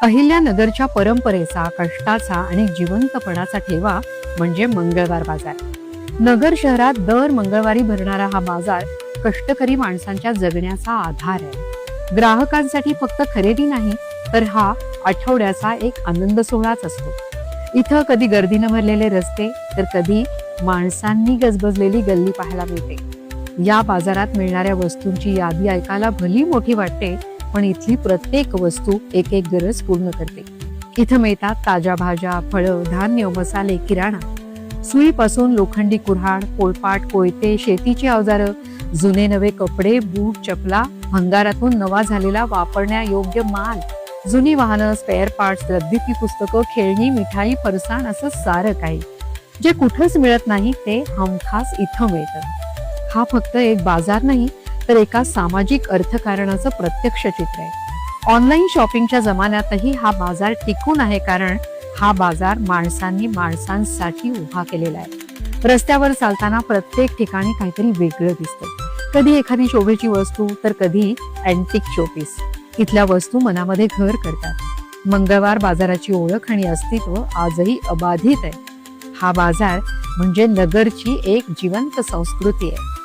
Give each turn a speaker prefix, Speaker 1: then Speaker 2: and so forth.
Speaker 1: अहिल्यानगरच्या परंपरेचा, कष्टाचा आणि जिवंतपणाचा ठेवा म्हणजे मंगळवार बाजार. नगर शहरात दर मंगळवारी भरणारा हा बाजार कष्टकरी माणसांच्या जगण्याचा आधार आहे. ग्राहकांसाठी फक्त खरेदी नाही, तर हा आठवड्याचा एक आनंद सोहळाच असतो. इथं कधी गर्दीनं भरलेले रस्ते, तर कधी माणसांनी गजबजलेली गल्ली पाहायला मिळते. या बाजारात मिळणाऱ्या वस्तूंची यादी ऐकायला भली मोठी वाटते, पण इथली प्रत्येक वस्तू एक एक गरज पूर्ण करते. इथं मिळतात ताज्या भाज्या, फळं, धान्य, मसाले, किराणा. सुईपासून लोखंडी कुऱ्हाड, पोळपाट, कोयते, शेतीची अवजारं, जुने नवे कपडे, बूट, चपला, भंगारातून नवा झालेला वापरण्यायोग्य माल, जुनी वाहनं, स्पेअर पार्ट्स, रद्दीतली पुस्तकं, खेळणी, मिठाई, फरसाण असं सारं काही जे कुठंच मिळत नाही ते हमखास इथं मिळतं. हा फक्त एक बाजार नाही, तर एका सामाजिक अर्थकारणाचं प्रत्यक्ष चित्र आहे. ऑनलाईन शॉपिंगच्या जमान्यातही हा बाजार टिकून आहे, कारण हा बाजार माणसांनी माणसांसाठी उभा केलेला आहे. रस्त्यावर चालताना प्रत्येक ठिकाणी काहीतरी वेगळं दिसतं. कधी एखादी शोभेची वस्तू, तर कधी अँटिक शोपीस. इथल्या वस्तू मनामध्ये घर करतात. मंगळवार बाजाराची ओळख आणि अस्तित्व आजही अबाधित आहे. हा बाजार म्हणजे नगरची एक जिवंत संस्कृती आहे.